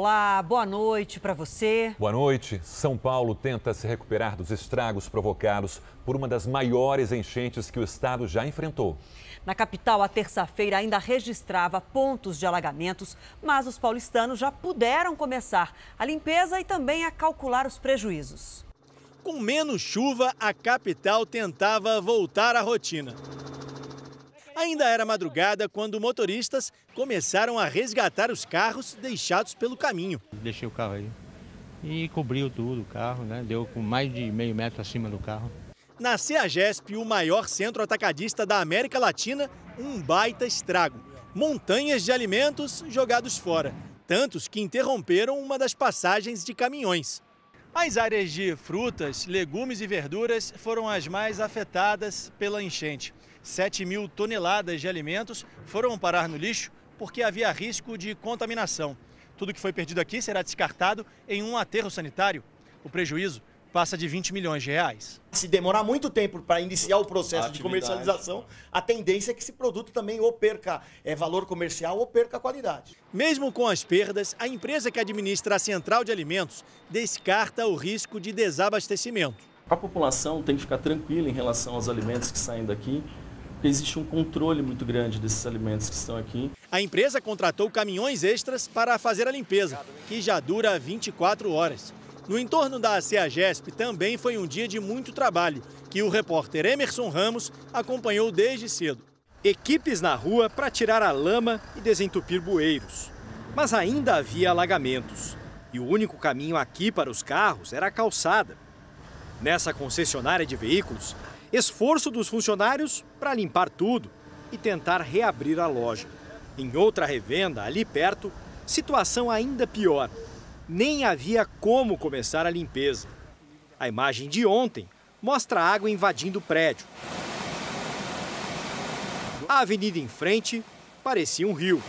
Olá, boa noite para você. Boa noite. São Paulo tenta se recuperar dos estragos provocados por uma das maiores enchentes que o estado já enfrentou. Na capital, a terça-feira ainda registrava pontos de alagamentos, mas os paulistanos já puderam começar a limpeza e também a calcular os prejuízos. Com menos chuva, a capital tentava voltar à rotina. Ainda era madrugada quando motoristas começaram a resgatar os carros deixados pelo caminho. Deixei o carro aí e cobriu tudo o carro, né? Deu com mais de meio metro acima do carro. Na CEAGESP, o maior centro atacadista da América Latina, um baita estrago. Montanhas de alimentos jogados fora, tantos que interromperam uma das passagens de caminhões. As áreas de frutas, legumes e verduras foram as mais afetadas pela enchente. 7.000 toneladas de alimentos foram parar no lixo porque havia risco de contaminação. Tudo que foi perdido aqui será descartado em um aterro sanitário. O prejuízo passa de 20 milhões de reais. Se demorar muito tempo para iniciar o processo de comercialização, a tendência é que esse produto também ou perca valor comercial ou perca qualidade. Mesmo com as perdas, a empresa que administra a central de alimentos descarta o risco de desabastecimento. A população tem que ficar tranquila em relação aos alimentos que saem daqui, porque existe um controle muito grande desses alimentos que estão aqui. A empresa contratou caminhões extras para fazer a limpeza, que já dura 24 horas. No entorno da CEAGESP também foi um dia de muito trabalho, que o repórter Emerson Ramos acompanhou desde cedo. Equipes na rua para tirar a lama e desentupir bueiros. Mas ainda havia alagamentos. E o único caminho aqui para os carros era a calçada. Nessa concessionária de veículos, esforço dos funcionários para limpar tudo e tentar reabrir a loja. Em outra revenda, ali perto, situação ainda pior. Nem havia como começar a limpeza. A imagem de ontem mostra a água invadindo o prédio. A avenida em frente parecia um rio.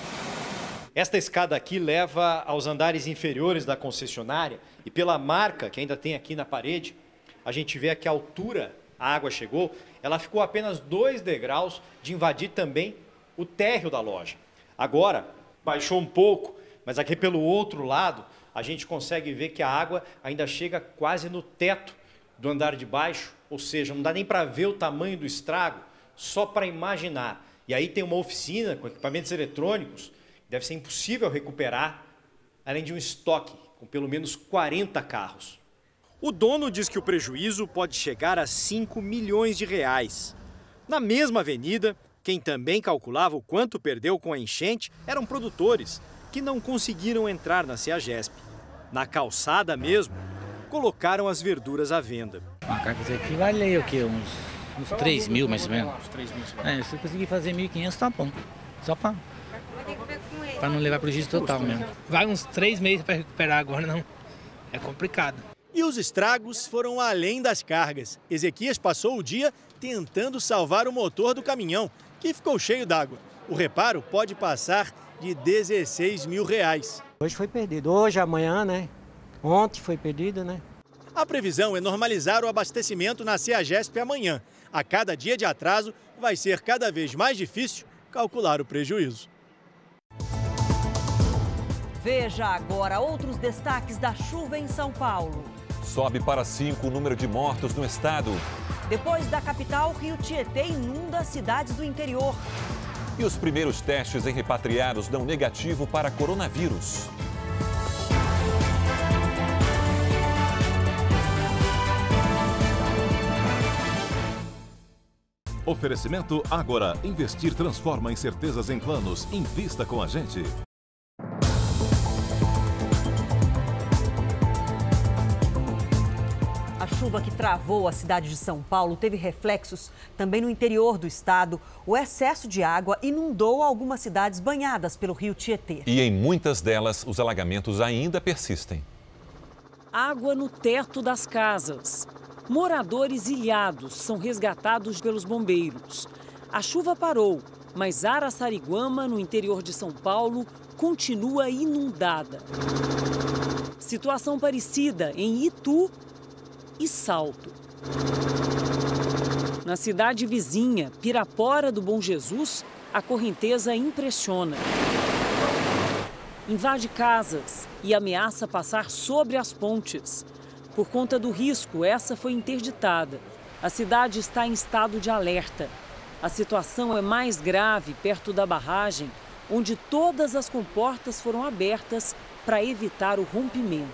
Esta escada aqui leva aos andares inferiores da concessionária e pela marca que ainda tem aqui na parede, a gente vê a que altura a água chegou. Ela ficou a apenas 2 degraus de invadir também o térreo da loja. Agora baixou um pouco, mas aqui pelo outro lado a gente consegue ver que a água ainda chega quase no teto do andar de baixo, ou seja, não dá nem para ver o tamanho do estrago, só para imaginar. E aí tem uma oficina com equipamentos eletrônicos, deve ser impossível recuperar, além de um estoque com pelo menos 40 carros. O dono diz que o prejuízo pode chegar a 5 milhões de reais. Na mesma avenida, quem também calculava o quanto perdeu com a enchente eram produtores, que não conseguiram entrar na CEAGESP. Na calçada mesmo, colocaram as verduras à venda. Uma carga aqui vale o quê? Uns 3 mil mais ou menos. Se eu conseguir fazer 1.500 tá bom. Só para não levar prejuízo total mesmo. Vai uns 3 meses para recuperar agora, não. É complicado. E os estragos foram além das cargas. Ezequias passou o dia tentando salvar o motor do caminhão, que ficou cheio d'água. O reparo pode passar de 16 mil reais. Hoje foi perdido. Hoje, amanhã, né? Ontem foi perdido, né? A previsão é normalizar o abastecimento na CEAGESP amanhã. A cada dia de atraso, vai ser cada vez mais difícil calcular o prejuízo. Veja agora outros destaques da chuva em São Paulo. Sobe para 5 o número de mortos no estado. Depois da capital, o Rio Tietê inunda cidades do interior. E os primeiros testes em repatriados dão negativo para coronavírus. Oferecimento Ágora. Investir transforma incertezas em planos. Invista com a gente. A chuva que travou a cidade de São Paulo teve reflexos também no interior do estado. O excesso de água inundou algumas cidades banhadas pelo rio Tietê. E em muitas delas, os alagamentos ainda persistem. Água no teto das casas. Moradores ilhados são resgatados pelos bombeiros. A chuva parou, mas Araçariguama, no interior de São Paulo, continua inundada. Situação parecida em Itu e Salto. Na cidade vizinha, Pirapora do Bom Jesus, a correnteza impressiona. invade casas e ameaça passar sobre as pontes. Por conta do risco, essa foi interditada. A cidade está em estado de alerta. A situação é mais grave perto da barragem, onde todas as comportas foram abertas para evitar o rompimento.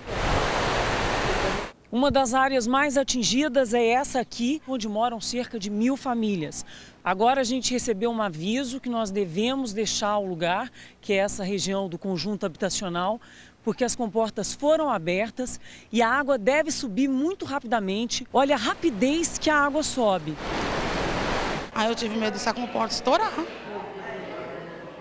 Uma das áreas mais atingidas é essa aqui, onde moram cerca de 1.000 famílias. Agora a gente recebeu um aviso que nós devemos deixar o lugar, que é essa região do conjunto habitacional, porque as comportas foram abertas e a água deve subir muito rapidamente. Olha a rapidez que a água sobe. Aí eu tive medo dessa comporta estourar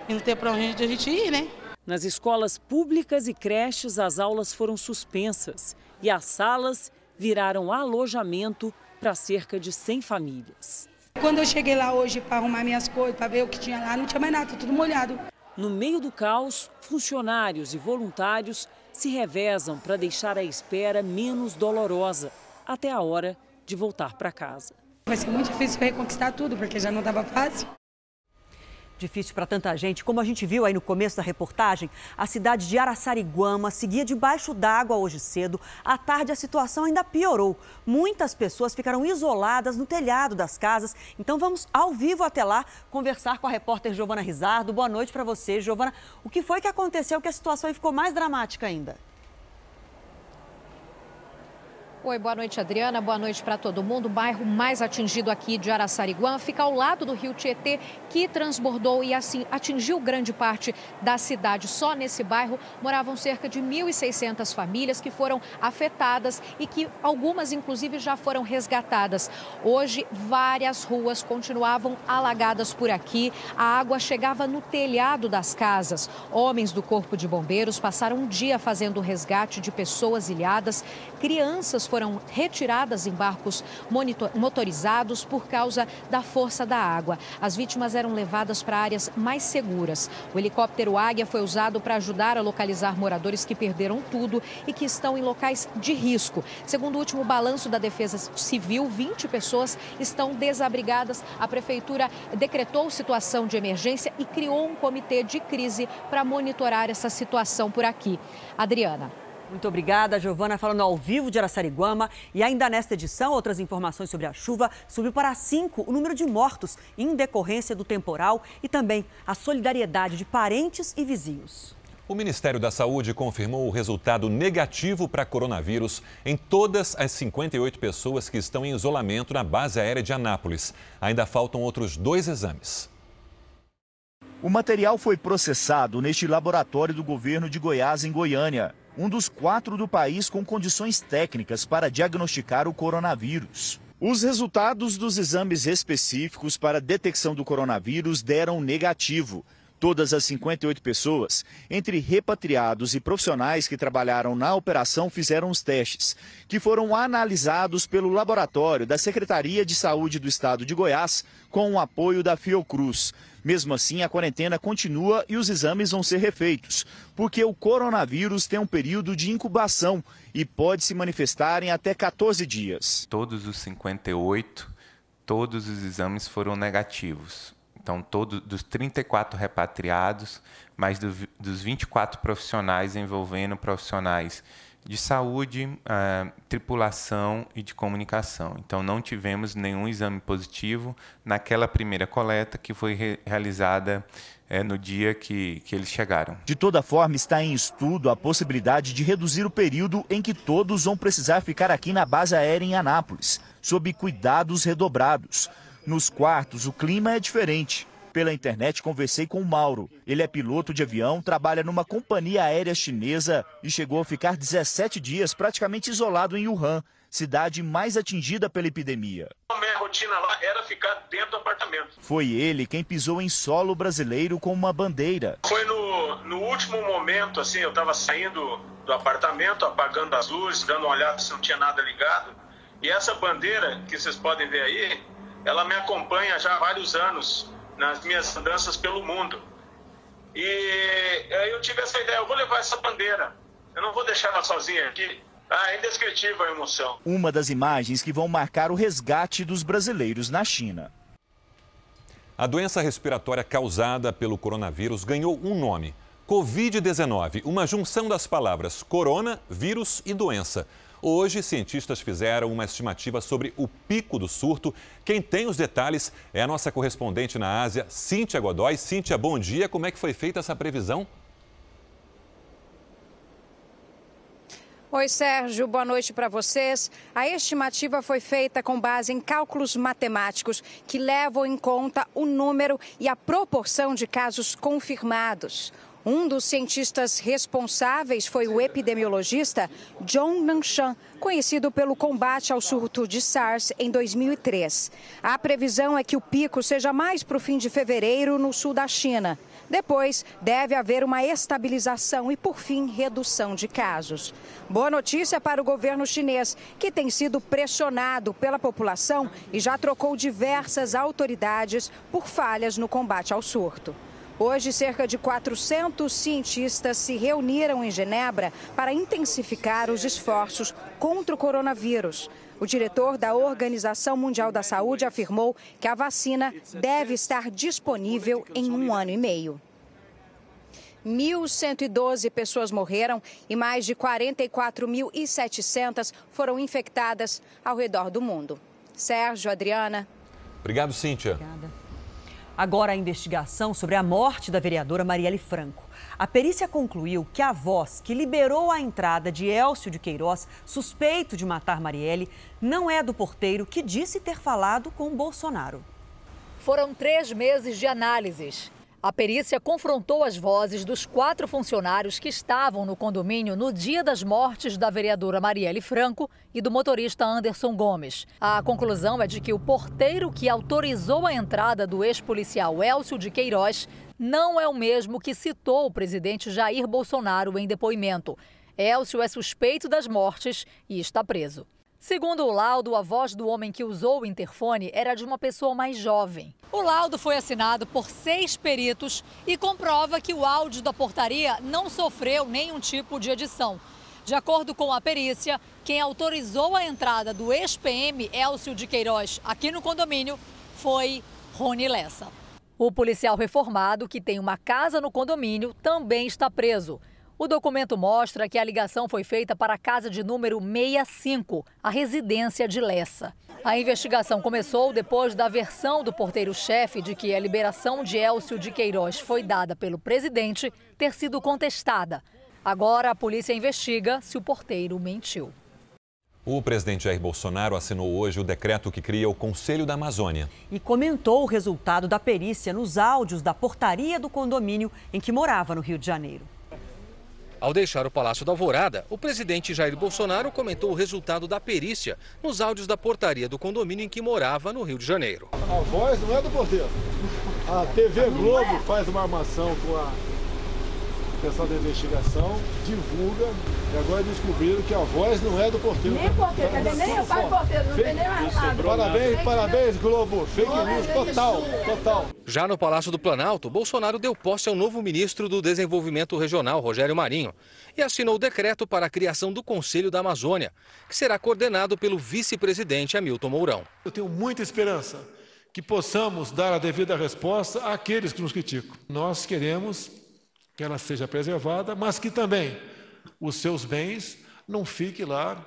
e não ter para onde a gente ir, né? Nas escolas públicas e creches, as aulas foram suspensas e as salas viraram alojamento para cerca de 100 famílias. Quando eu cheguei lá hoje para arrumar minhas coisas, para ver o que tinha lá, não tinha mais nada, tudo molhado. No meio do caos, funcionários e voluntários se revezam para deixar a espera menos dolorosa, até a hora de voltar para casa. Vai ser muito difícil reconquistar tudo, porque já não estava fácil. Difícil para tanta gente. Como a gente viu aí no começo da reportagem, a cidade de Araçariguama seguia debaixo d'água hoje cedo. À tarde, a situação ainda piorou. Muitas pessoas ficaram isoladas no telhado das casas. Então, vamos ao vivo até lá conversar com a repórter Giovana Rizardo. Boa noite para você, Giovana. O que foi que aconteceu que a situação ficou mais dramática ainda? Oi, boa noite, Adriana. Boa noite para todo mundo. O bairro mais atingido aqui de Araçariguama fica ao lado do rio Tietê, que transbordou e assim atingiu grande parte da cidade. Só nesse bairro moravam cerca de 1.600 famílias que foram afetadas e que algumas, inclusive, já foram resgatadas. Hoje, várias ruas continuavam alagadas por aqui. A água chegava no telhado das casas. Homens do Corpo de Bombeiros passaram um dia fazendo o resgate de pessoas ilhadas. Crianças foram retiradas em barcos motorizados por causa da força da água. As vítimas eram levadas para áreas mais seguras. O helicóptero Águia foi usado para ajudar a localizar moradores que perderam tudo e que estão em locais de risco. Segundo o último balanço da Defesa Civil, 20 pessoas estão desabrigadas. A prefeitura decretou situação de emergência e criou um comitê de crise para monitorar essa situação por aqui. Adriana. Muito obrigada, Giovana, falando ao vivo de Araçariguama. E ainda nesta edição, outras informações sobre a chuva. Subiu para 5 o número de mortos em decorrência do temporal e também a solidariedade de parentes e vizinhos. O Ministério da Saúde confirmou o resultado negativo para coronavírus em todas as 58 pessoas que estão em isolamento na base aérea de Anápolis. Ainda faltam outros 2 exames. O material foi processado neste laboratório do governo de Goiás, em Goiânia, um dos 4 do país com condições técnicas para diagnosticar o coronavírus. Os resultados dos exames específicos para detecção do coronavírus deram negativo. Todas as 58 pessoas, entre repatriados e profissionais que trabalharam na operação, fizeram os testes, que foram analisados pelo laboratório da Secretaria de Saúde do Estado de Goiás, com o apoio da Fiocruz. Mesmo assim, a quarentena continua e os exames vão ser refeitos, porque o coronavírus tem um período de incubação e pode se manifestar em até 14 dias. Todos os 58, todos os exames foram negativos. Então, dos 34 repatriados, mais dos 24 profissionais envolvendo profissionais de saúde, tripulação e de comunicação. Então, não tivemos nenhum exame positivo naquela primeira coleta que foi realizada no dia que eles chegaram. De toda forma, está em estudo a possibilidade de reduzir o período em que todos vão precisar ficar aqui na base aérea em Anápolis, sob cuidados redobrados. Nos quartos, o clima é diferente. Pela internet, conversei com o Mauro. Ele é piloto de avião, trabalha numa companhia aérea chinesa e chegou a ficar 17 dias praticamente isolado em Wuhan, cidade mais atingida pela epidemia. A minha rotina lá era ficar dentro do apartamento. Foi ele quem pisou em solo brasileiro com uma bandeira. Foi no último momento, assim, eu estava saindo do apartamento, apagando as luzes, dando uma olhada se não tinha nada ligado. E essa bandeira que vocês podem ver aí, ela me acompanha já há vários anos nas minhas andanças pelo mundo. E aí eu tive essa ideia, eu vou levar essa bandeira, eu não vou deixar ela sozinha aqui. É indescritível a emoção. Uma das imagens que vão marcar o resgate dos brasileiros na China. A doença respiratória causada pelo coronavírus ganhou um nome: Covid-19, uma junção das palavras corona, vírus e doença. Hoje, cientistas fizeram uma estimativa sobre o pico do surto. Quem tem os detalhes é a nossa correspondente na Ásia, Cíntia Godoy. Cíntia, bom dia. Como é que foi feita essa previsão? Oi, Sérgio, boa noite para vocês. A estimativa foi feita com base em cálculos matemáticos que levam em conta o número e a proporção de casos confirmados. Um dos cientistas responsáveis foi o epidemiologista John Nanshan, conhecido pelo combate ao surto de SARS em 2003. A previsão é que o pico seja mais para o fim de fevereiro no sul da China. Depois, deve haver uma estabilização e, por fim, redução de casos. Boa notícia para o governo chinês, que tem sido pressionado pela população e já trocou diversas autoridades por falhas no combate ao surto. Hoje, cerca de 400 cientistas se reuniram em Genebra para intensificar os esforços contra o coronavírus. O diretor da Organização Mundial da Saúde afirmou que a vacina deve estar disponível em 1 ano e meio. 1.112 pessoas morreram e mais de 44.700 foram infectadas ao redor do mundo. Sérgio, Adriana. Obrigado, Cíntia. Obrigada. Agora a investigação sobre a morte da vereadora Marielle Franco. A perícia concluiu que a voz que liberou a entrada de Élcio de Queiroz, suspeito de matar Marielle, não é do porteiro que disse ter falado com Bolsonaro. Foram 3 meses de análises. A perícia confrontou as vozes dos 4 funcionários que estavam no condomínio no dia das mortes da vereadora Marielle Franco e do motorista Anderson Gomes. A conclusão é de que o porteiro que autorizou a entrada do ex-policial Élcio de Queiroz não é o mesmo que citou o presidente Jair Bolsonaro em depoimento. Élcio é suspeito das mortes e está preso. Segundo o laudo, a voz do homem que usou o interfone era de uma pessoa mais jovem. O laudo foi assinado por 6 peritos e comprova que o áudio da portaria não sofreu nenhum tipo de edição. De acordo com a perícia, quem autorizou a entrada do ex-PM Élcio de Queiroz aqui no condomínio foi Rony Lessa. O policial reformado, que tem uma casa no condomínio, também está preso. O documento mostra que a ligação foi feita para a casa de número 65, a residência de Lessa. A investigação começou depois da versão do porteiro-chefe de que a liberação de Élcio de Queiroz foi dada pelo presidente ter sido contestada. Agora a polícia investiga se o porteiro mentiu. O presidente Jair Bolsonaro assinou hoje o decreto que cria o Conselho da Amazônia. E comentou o resultado da perícia nos áudios da portaria do condomínio em que morava no Rio de Janeiro. Ao deixar o Palácio da Alvorada, o presidente Jair Bolsonaro comentou o resultado da perícia nos áudios da portaria do condomínio em que morava no Rio de Janeiro. A voz não é do porteiro. A TV Globo faz uma armação com o pessoal da investigação, divulga, e agora descobriram que a voz não é do porteiro. Nem porteiro, quer dizer, nem eu faço porteiro, não tem nem mais nada. Parabéns, Globo. Fake news total. Já no Palácio do Planalto, Bolsonaro deu posse ao novo ministro do Desenvolvimento Regional, Rogério Marinho, e assinou o decreto para a criação do Conselho da Amazônia, que será coordenado pelo vice-presidente Hamilton Mourão. Eu tenho muita esperança que possamos dar a devida resposta àqueles que nos criticam. Nós queremos que ela seja preservada, mas que também os seus bens não fiquem lá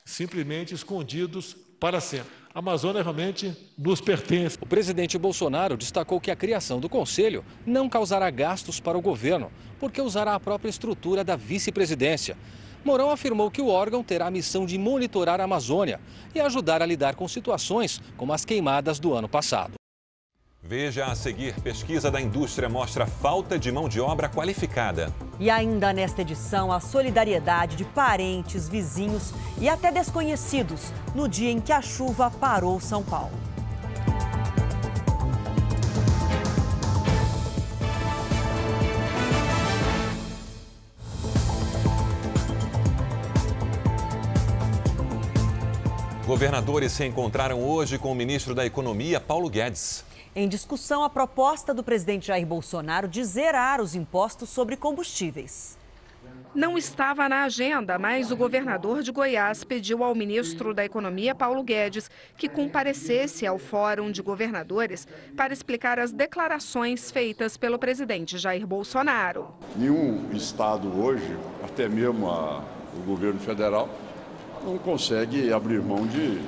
simplesmente escondidos para sempre. A Amazônia realmente nos pertence. O presidente Bolsonaro destacou que a criação do conselho não causará gastos para o governo, porque usará a própria estrutura da vice-presidência. Mourão afirmou que o órgão terá a missão de monitorar a Amazônia e ajudar a lidar com situações como as queimadas do ano passado. Veja a seguir, pesquisa da indústria mostra falta de mão de obra qualificada. E ainda nesta edição, a solidariedade de parentes, vizinhos e até desconhecidos no dia em que a chuva parou São Paulo. Governadores se encontraram hoje com o ministro da Economia, Paulo Guedes. Em discussão, a proposta do presidente Jair Bolsonaro de zerar os impostos sobre combustíveis. Não estava na agenda, mas o governador de Goiás pediu ao ministro da Economia, Paulo Guedes, que comparecesse ao Fórum de Governadores para explicar as declarações feitas pelo presidente Jair Bolsonaro. Nenhum estado hoje, até mesmo o governo federal, não consegue abrir mão de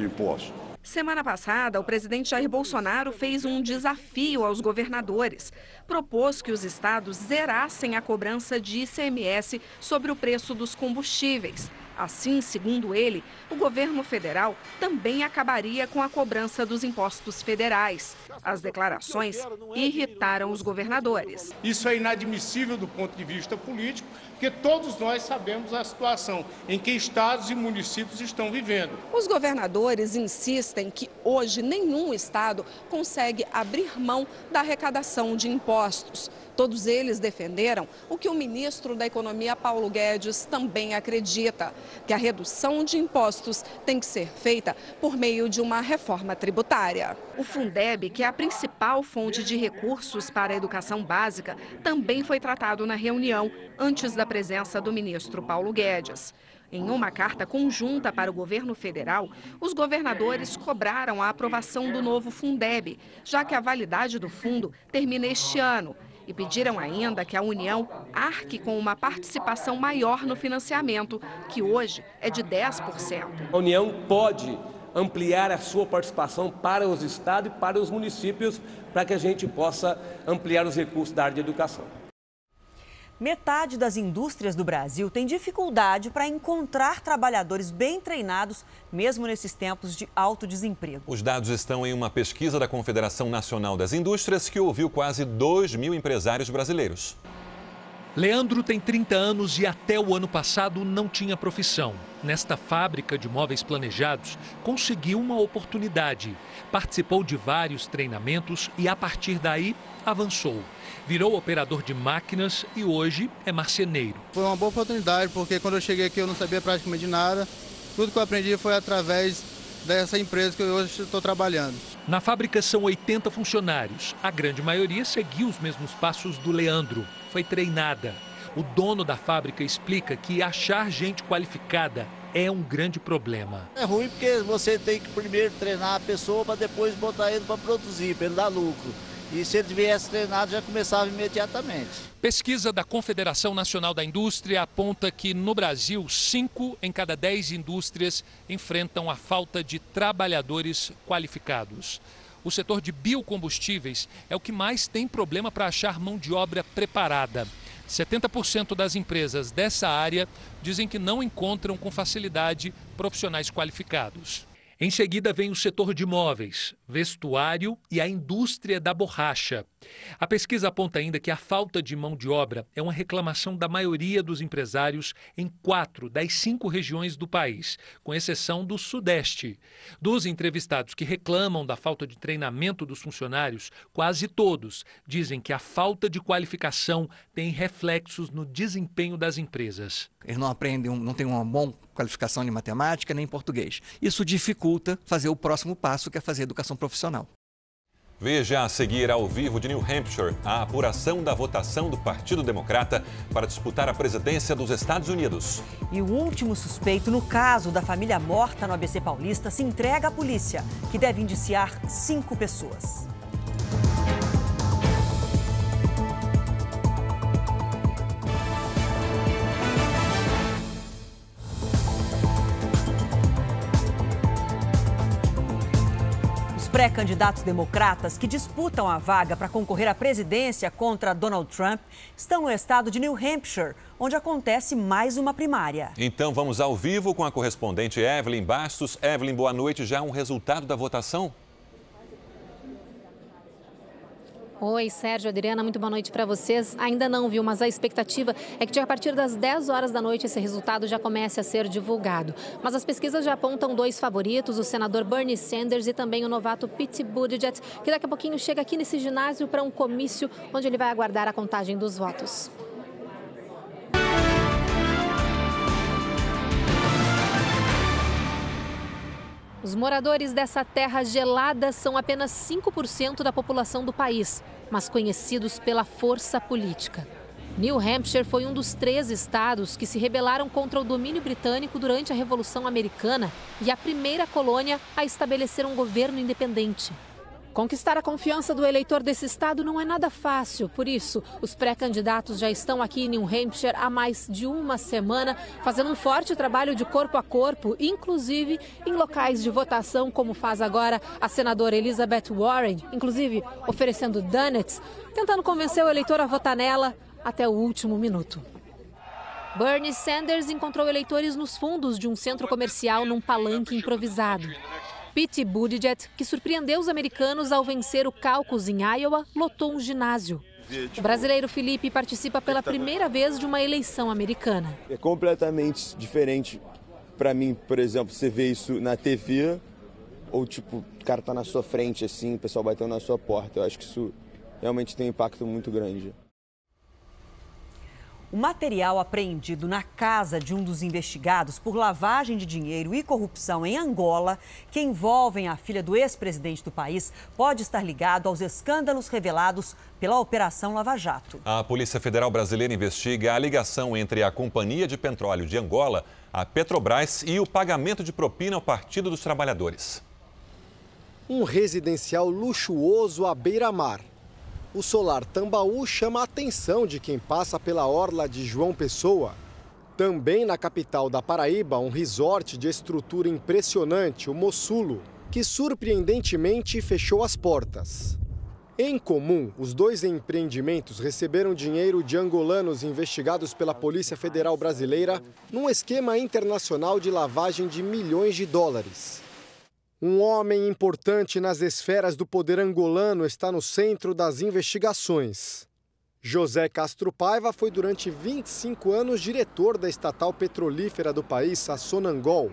impostos. Semana passada, o presidente Jair Bolsonaro fez um desafio aos governadores. Propôs que os estados zerassem a cobrança de ICMS sobre o preço dos combustíveis. Assim, segundo ele, o governo federal também acabaria com a cobrança dos impostos federais. As declarações irritaram os governadores. Isso é inadmissível do ponto de vista político, porque todos nós sabemos a situação em que estados e municípios estão vivendo. Os governadores insistem que hoje nenhum estado consegue abrir mão da arrecadação de impostos. Todos eles defenderam o que o ministro da Economia, Paulo Guedes, também acredita, que a redução de impostos tem que ser feita por meio de uma reforma tributária. O Fundeb, que é a principal fonte de recursos para a educação básica, também foi tratado na reunião antes da presença do ministro Paulo Guedes. Em uma carta conjunta para o governo federal, os governadores cobraram a aprovação do novo Fundeb, já que a validade do fundo termina este ano. E pediram ainda que a União arque com uma participação maior no financiamento, que hoje é de 10%. A União pode ampliar a sua participação para os estados e para os municípios, para que a gente possa ampliar os recursos da área de educação. Metade das indústrias do Brasil tem dificuldade para encontrar trabalhadores bem treinados, mesmo nesses tempos de alto desemprego. Os dados estão em uma pesquisa da Confederação Nacional das Indústrias, que ouviu quase 2.000 empresários brasileiros. Leandro tem 30 anos e até o ano passado não tinha profissão. Nesta fábrica de móveis planejados, conseguiu uma oportunidade. Participou de vários treinamentos e, a partir daí, avançou. Virou operador de máquinas e hoje é marceneiro. Foi uma boa oportunidade, porque quando eu cheguei aqui eu não sabia praticamente nada. Tudo que eu aprendi foi através dessa empresa que eu hoje estou trabalhando. Na fábrica são 80 funcionários. A grande maioria seguiu os mesmos passos do Leandro. Foi treinada. O dono da fábrica explica que achar gente qualificada é um grande problema. É ruim porque você tem que primeiro treinar a pessoa para depois botar ele para produzir, para ele dar lucro. E se ele viesse treinado, já começava imediatamente. Pesquisa da Confederação Nacional da Indústria aponta que no Brasil, 5 em cada 10 indústrias enfrentam a falta de trabalhadores qualificados. O setor de biocombustíveis é o que mais tem problema para achar mão de obra preparada. 70% das empresas dessa área dizem que não encontram com facilidade profissionais qualificados. Em seguida vem o setor de móveis, vestuário e a indústria da borracha. A pesquisa aponta ainda que a falta de mão de obra é uma reclamação da maioria dos empresários em 4 das 5 regiões do país, com exceção do Sudeste. Dos entrevistados que reclamam da falta de treinamento dos funcionários, quase todos dizem que a falta de qualificação tem reflexos no desempenho das empresas. Eles não aprendem, não têm uma boa qualificação de matemática nem português. Isso dificulta fazer o próximo passo, que é fazer educação profissional. Veja a seguir ao vivo de New Hampshire a apuração da votação do Partido Democrata para disputar a presidência dos Estados Unidos. E o último suspeito no caso da família morta no ABC Paulista se entrega à polícia, que deve indiciar 5 pessoas. Pré-candidatos democratas que disputam a vaga para concorrer à presidência contra Donald Trump estão no estado de New Hampshire, onde acontece mais uma primária. Então vamos ao vivo com a correspondente Evelyn Bastos. Evelyn, boa noite. Já um resultado da votação? Oi, Sérgio, Adriana, muito boa noite para vocês. Ainda não, viu, mas a expectativa é que a partir das 10 horas da noite esse resultado já comece a ser divulgado. Mas as pesquisas já apontam 2 favoritos, o senador Bernie Sanders e também o novato Pete Buttigieg, que daqui a pouquinho chega aqui nesse ginásio para um comício onde ele vai aguardar a contagem dos votos. Os moradores dessa terra gelada são apenas 5% da população do país, mas conhecidos pela força política. New Hampshire foi um dos 3 estados que se rebelaram contra o domínio britânico durante a Revolução Americana e a primeira colônia a estabelecer um governo independente. Conquistar a confiança do eleitor desse estado não é nada fácil. Por isso, os pré-candidatos já estão aqui em New Hampshire há mais de uma semana, fazendo um forte trabalho de corpo a corpo, inclusive em locais de votação, como faz agora a senadora Elizabeth Warren, inclusive oferecendo donuts, tentando convencer o eleitor a votar nela até o último minuto. Bernie Sanders encontrou eleitores nos fundos de um centro comercial num palanque improvisado. Pete Buttigieg, que surpreendeu os americanos ao vencer o caucus em Iowa, lotou um ginásio. O brasileiro Felipe participa pela primeira vez de uma eleição americana. É completamente diferente para mim, por exemplo, você vê isso na TV ou tipo, o cara tá na sua frente assim, o pessoal batendo na sua porta. Eu acho que isso realmente tem um impacto muito grande. O material apreendido na casa de um dos investigados por lavagem de dinheiro e corrupção em Angola, que envolvem a filha do ex-presidente do país, pode estar ligado aos escândalos revelados pela Operação Lava Jato. A Polícia Federal Brasileira investiga a ligação entre a Companhia de Petróleo de Angola, a Petrobras e o pagamento de propina ao Partido dos Trabalhadores. Um residencial luxuoso à beira-mar. O Solar Tambaú chama a atenção de quem passa pela orla de João Pessoa. Também na capital da Paraíba, um resort de estrutura impressionante, o Mossulo, que surpreendentemente fechou as portas. Em comum, os 2 empreendimentos receberam dinheiro de angolanos investigados pela Polícia Federal Brasileira num esquema internacional de lavagem de milhões de dólares. Um homem importante nas esferas do poder angolano está no centro das investigações. José Castro Paiva foi durante 25 anos diretor da estatal petrolífera do país, a Sonangol.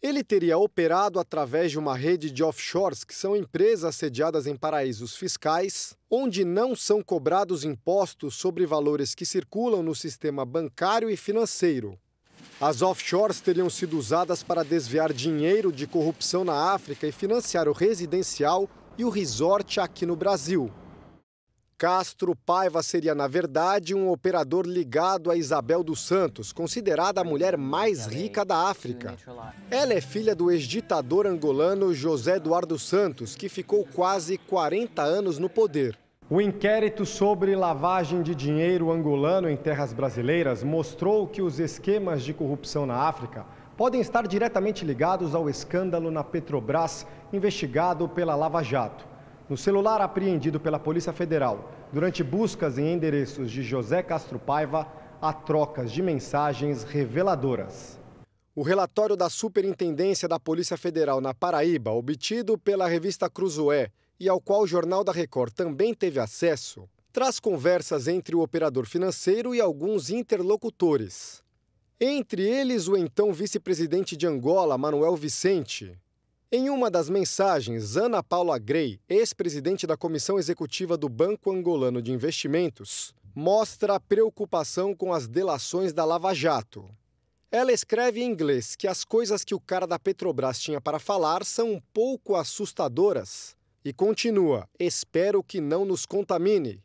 Ele teria operado através de uma rede de offshores, que são empresas sediadas em paraísos fiscais, onde não são cobrados impostos sobre valores que circulam no sistema bancário e financeiro. As offshores teriam sido usadas para desviar dinheiro de corrupção na África e financiar o residencial e o resort aqui no Brasil. Castro Paiva seria, na verdade, um operador ligado a Isabel dos Santos, considerada a mulher mais rica da África. Ela é filha do ex-ditador angolano José Eduardo Santos, que ficou quase 40 anos no poder. O inquérito sobre lavagem de dinheiro angolano em terras brasileiras mostrou que os esquemas de corrupção na África podem estar diretamente ligados ao escândalo na Petrobras, investigado pela Lava Jato. No celular apreendido pela Polícia Federal, durante buscas em endereços de José Castro Paiva, há trocas de mensagens reveladoras. O relatório da Superintendência da Polícia Federal na Paraíba, obtido pela revista Cruzoé, e ao qual o Jornal da Record também teve acesso, traz conversas entre o operador financeiro e alguns interlocutores. Entre eles, o então vice-presidente de Angola, Manuel Vicente. Em uma das mensagens, Ana Paula Grey, ex-presidente da Comissão Executiva do Banco Angolano de Investimentos, mostra a preocupação com as delações da Lava Jato. Ela escreve em inglês que as coisas que o cara da Petrobras tinha para falar são um pouco assustadoras. E continua, espero que não nos contamine.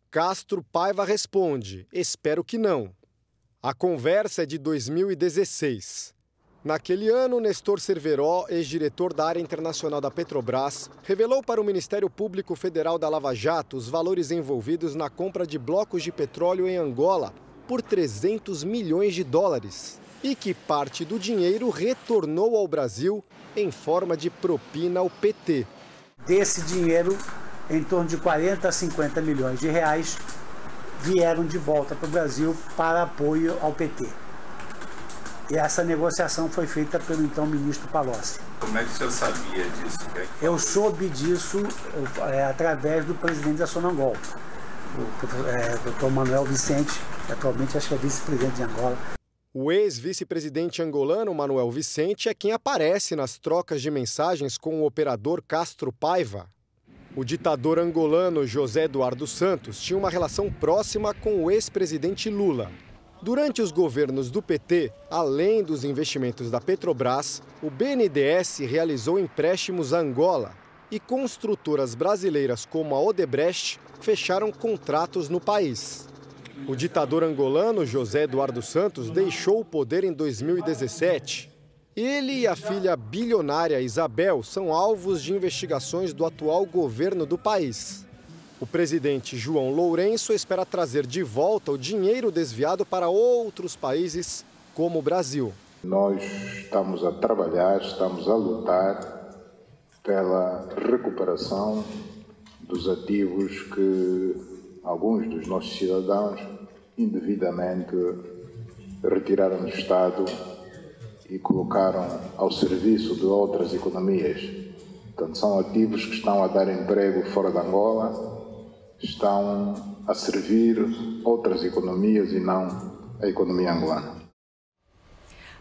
Castro Paiva responde, espero que não. A conversa é de 2016. Naquele ano, Nestor Cerveró, ex-diretor da área internacional da Petrobras, revelou para o Ministério Público Federal da Lava Jato os valores envolvidos na compra de blocos de petróleo em Angola por 300 milhões de dólares e que parte do dinheiro retornou ao Brasil em forma de propina ao PT. Desse dinheiro, em torno de 40 a 50 milhões de reais vieram de volta para o Brasil para apoio ao PT. E essa negociação foi feita pelo então ministro Palocci. Como é que o senhor sabia disso? Eu soube disso através do presidente da Sonangol, o Dr. Manuel Vicente, que atualmente acho que é vice-presidente de Angola. O ex-vice-presidente angolano Manuel Vicente é quem aparece nas trocas de mensagens com o operador Castro Paiva. O ditador angolano José Eduardo Santos tinha uma relação próxima com o ex-presidente Lula. Durante os governos do PT, além dos investimentos da Petrobras, o BNDES realizou empréstimos a Angola e construtoras brasileiras como a Odebrecht fecharam contratos no país. O ditador angolano José Eduardo Santos deixou o poder em 2017. Ele e a filha bilionária Isabel são alvos de investigações do atual governo do país. O presidente João Lourenço espera trazer de volta o dinheiro desviado para outros países, como o Brasil. Nós estamos a trabalhar, estamos a lutar pela recuperação dos ativos que alguns dos nossos cidadãos indevidamente retiraram do Estado e colocaram ao serviço de outras economias. Portanto, são ativos que estão a dar emprego fora da Angola, estão a servir outras economias e não a economia angolana.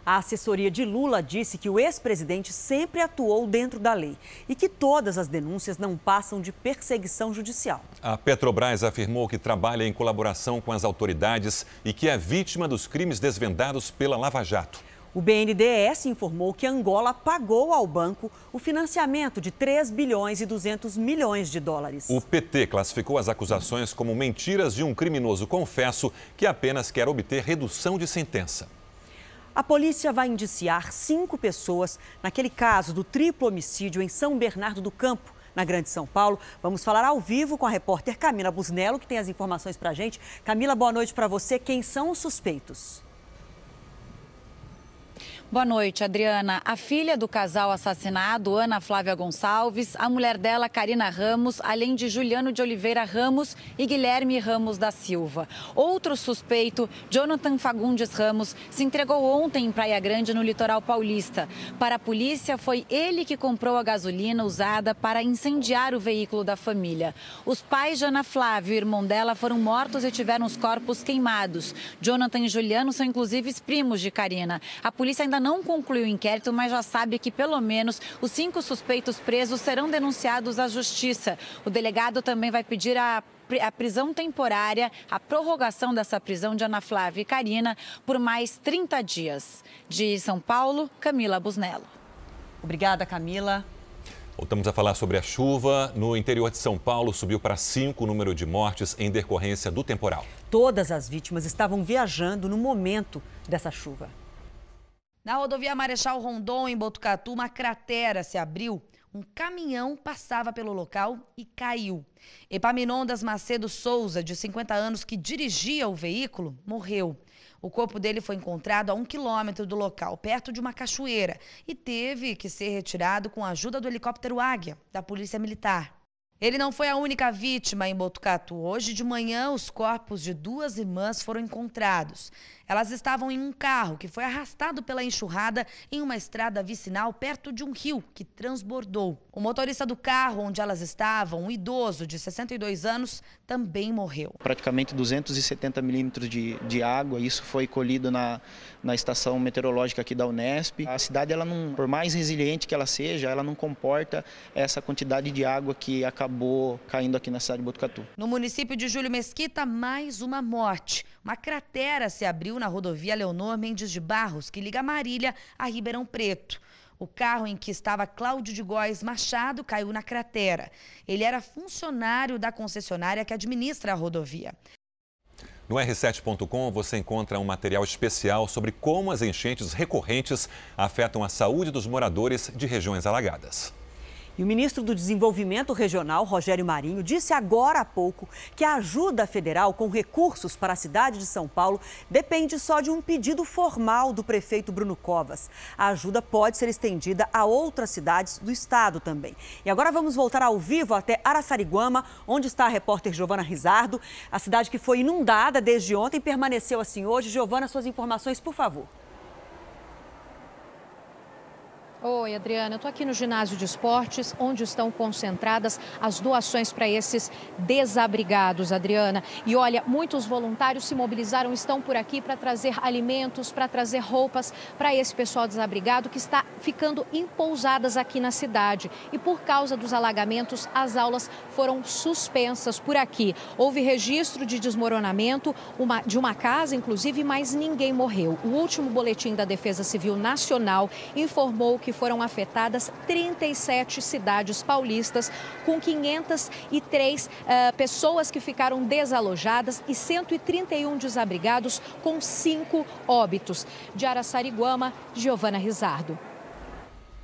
A assessoria de Lula disse que o ex-presidente sempre atuou dentro da lei e que todas as denúncias não passam de perseguição judicial. A Petrobras afirmou que trabalha em colaboração com as autoridades e que é vítima dos crimes desvendados pela Lava Jato. O BNDES informou que Angola pagou ao banco o financiamento de 3 bilhões e 200 milhões de dólares. O PT classificou as acusações como mentiras de um criminoso confesso que apenas quer obter redução de sentença. A polícia vai indiciar 5 pessoas naquele caso do triplo homicídio em São Bernardo do Campo, na Grande São Paulo. Vamos falar ao vivo com a repórter Camila Busnello, que tem as informações para a gente. Camila, boa noite para você. Quem são os suspeitos? Boa noite, Adriana. A filha do casal assassinado, Ana Flávia Gonçalves, a mulher dela, Karina Ramos, além de Juliano de Oliveira Ramos e Guilherme Ramos da Silva. Outro suspeito, Jonathan Fagundes Ramos, se entregou ontem em Praia Grande, no litoral paulista. Para a polícia, foi ele que comprou a gasolina usada para incendiar o veículo da família. Os pais de Ana Flávia e o irmão dela foram mortos e tiveram os corpos queimados. Jonathan e Juliano são, inclusive, primos de Karina. A polícia ainda não concluiu o inquérito, mas já sabe que pelo menos os 5 suspeitos presos serão denunciados à justiça. O delegado também vai pedir a prisão temporária, a prorrogação dessa prisão de Ana Flávia e Karina por mais 30 dias. De São Paulo, Camila Busnello. Obrigada, Camila. Voltamos a falar sobre a chuva. No interior de São Paulo, subiu para 5 o número de mortes em decorrência do temporal. Todas as vítimas estavam viajando no momento dessa chuva. Na rodovia Marechal Rondon, em Botucatu, uma cratera se abriu. Um caminhão passava pelo local e caiu. Epaminondas Macedo Souza, de 50 anos, que dirigia o veículo, morreu. O corpo dele foi encontrado a 1 quilômetro do local, perto de uma cachoeira, e teve que ser retirado com a ajuda do helicóptero Águia, da Polícia Militar. Ele não foi a única vítima em Botucatu. Hoje de manhã, os corpos de 2 irmãs foram encontrados. Elas estavam em um carro que foi arrastado pela enxurrada em uma estrada vicinal perto de um rio que transbordou. O motorista do carro onde elas estavam, um idoso de 62 anos, também morreu. Praticamente 270 milímetros de água, isso foi colhido na estação meteorológica aqui da Unesp. A cidade, ela não, por mais resiliente que ela seja, ela não comporta essa quantidade de água que acabou caindo aqui na cidade de Botucatu. No município de Júlio Mesquita, mais uma morte. Uma cratera se abriu na rodovia Leonor Mendes de Barros, que liga Marília a Ribeirão Preto. O carro em que estava Cláudio de Góes Machado caiu na cratera. Ele era funcionário da concessionária que administra a rodovia. No R7.com você encontra um material especial sobre como as enchentes recorrentes afetam a saúde dos moradores de regiões alagadas. E o ministro do Desenvolvimento Regional, Rogério Marinho, disse agora há pouco que a ajuda federal com recursos para a cidade de São Paulo depende só de um pedido formal do prefeito Bruno Covas. A ajuda pode ser estendida a outras cidades do estado também. E agora vamos voltar ao vivo até Araçariguama, onde está a repórter Giovana Rizardo. A cidade que foi inundada desde ontem permaneceu assim hoje. Giovana, suas informações, por favor. Oi, Adriana. Eu estou aqui no ginásio de esportes, onde estão concentradas as doações para esses desabrigados, Adriana. E olha, muitos voluntários se mobilizaram, estão por aqui para trazer alimentos, para trazer roupas para esse pessoal desabrigado que está ficando em pousadas aqui na cidade. E por causa dos alagamentos, as aulas foram suspensas por aqui. Houve registro de desmoronamento de uma casa, inclusive, mas ninguém morreu. O último boletim da Defesa Civil Nacional informou que foram afetadas 37 cidades paulistas, com 503 pessoas que ficaram desalojadas e 131 desabrigados, com 5 óbitos. De Araçariguama, Giovana Rizardo.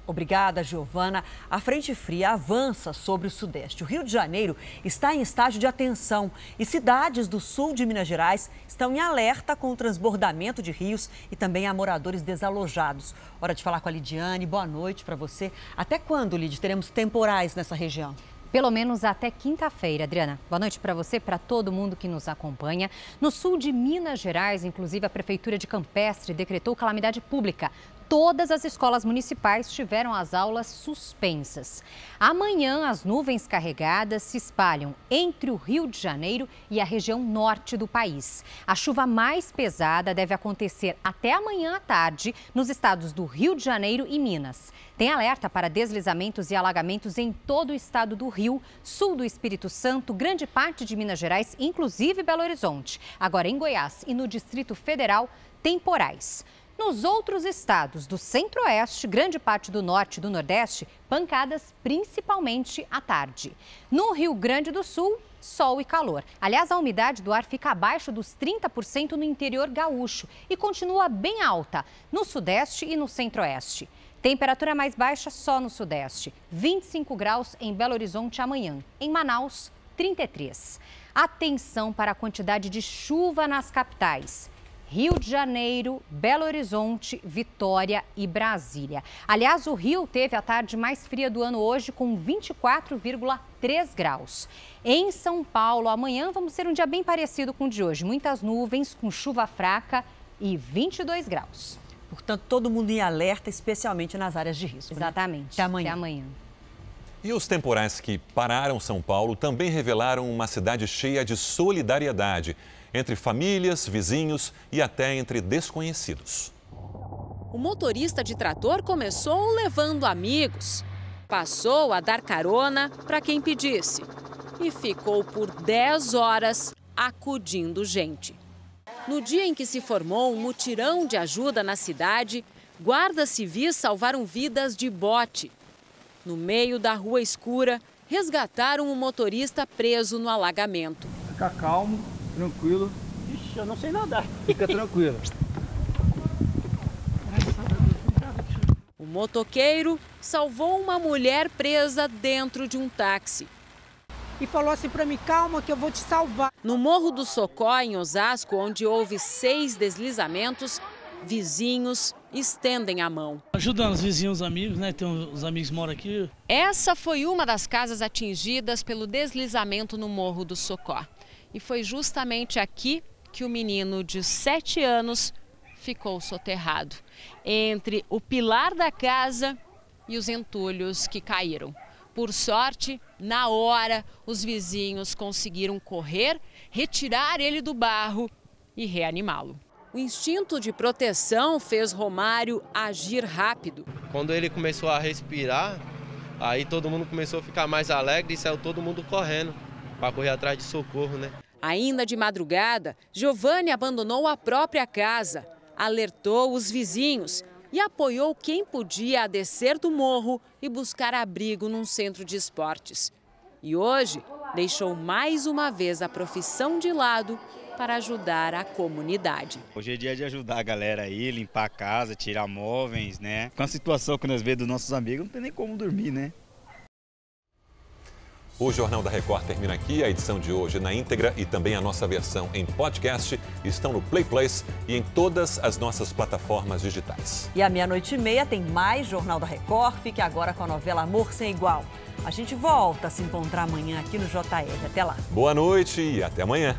Obrigada, Giovana. A frente fria avança sobre o Sudeste. O Rio de Janeiro está em estágio de atenção e cidades do sul de Minas Gerais estão em alerta com o transbordamento de rios e também há moradores desalojados. Hora de falar com a Lidiane. Boa noite para você. Até quando, Lid, teremos temporais nessa região? Pelo menos até quinta-feira, Adriana. Boa noite para você, para todo mundo que nos acompanha. No sul de Minas Gerais, inclusive, a Prefeitura de Campestre decretou calamidade pública. Todas as escolas municipais tiveram as aulas suspensas. Amanhã, as nuvens carregadas se espalham entre o Rio de Janeiro e a região norte do país. A chuva mais pesada deve acontecer até amanhã à tarde nos estados do Rio de Janeiro e Minas. Tem alerta para deslizamentos e alagamentos em todo o estado do Rio, sul do Espírito Santo, grande parte de Minas Gerais, inclusive Belo Horizonte. Agora, em Goiás e no Distrito Federal, temporais. Nos outros estados do Centro-Oeste, grande parte do Norte e do Nordeste, pancadas principalmente à tarde. No Rio Grande do Sul, sol e calor. Aliás, a umidade do ar fica abaixo dos 30% no interior gaúcho e continua bem alta no Sudeste e no Centro-Oeste. Temperatura mais baixa só no Sudeste, 25 graus em Belo Horizonte amanhã. Em Manaus, 33. Atenção para a quantidade de chuva nas capitais. Rio de Janeiro, Belo Horizonte, Vitória e Brasília. Aliás, o Rio teve a tarde mais fria do ano hoje, com 24,3 graus. Em São Paulo, amanhã vamos ter um dia bem parecido com o de hoje. Muitas nuvens, com chuva fraca e 22 graus. Portanto, todo mundo em alerta, especialmente nas áreas de risco. Exatamente. Até amanhã. Até amanhã. E os temporais que pararam São Paulo também revelaram uma cidade cheia de solidariedade entre famílias, vizinhos e até entre desconhecidos. O motorista de trator começou levando amigos, passou a dar carona para quem pedisse e ficou por 10 horas acudindo gente. No dia em que se formou um mutirão de ajuda na cidade, guardas civis salvaram vidas de bote. No meio da rua escura, resgataram um motorista preso no alagamento. Fica calmo, tranquilo. Ixi, eu não sei nadar. Fica tranquilo. O motoqueiro salvou uma mulher presa dentro de um táxi. E falou assim para mim, calma que eu vou te salvar. No Morro do Socó, em Osasco, onde houve 6 deslizamentos, vizinhos estendem a mão. Ajudando os vizinhos, os amigos, né? Tem uns amigos que moram aqui. Essa foi uma das casas atingidas pelo deslizamento no Morro do Socó. E foi justamente aqui que o menino de 7 anos ficou soterrado, entre o pilar da casa e os entulhos que caíram. Por sorte, na hora, os vizinhos conseguiram correr, retirar ele do barro e reanimá-lo. O instinto de proteção fez Romário agir rápido. Quando ele começou a respirar, aí todo mundo começou a ficar mais alegre e saiu todo mundo correndo para correr atrás de socorro, né? Ainda de madrugada, Giovanni abandonou a própria casa, alertou os vizinhos e apoiou quem podia a descer do morro e buscar abrigo num centro de esportes. E hoje deixou mais uma vez a profissão de lado para ajudar a comunidade. Hoje é dia de ajudar a galera aí, limpar a casa, tirar móveis, né? Com a situação que nós vemos dos nossos amigos, não tem nem como dormir, né? O Jornal da Record termina aqui. A edição de hoje na íntegra e também a nossa versão em podcast estão no Play Plus e em todas as nossas plataformas digitais. E à 00:30 tem mais Jornal da Record. Fique agora com a novela Amor Sem Igual. A gente volta a se encontrar amanhã aqui no JR. Até lá. Boa noite e até amanhã.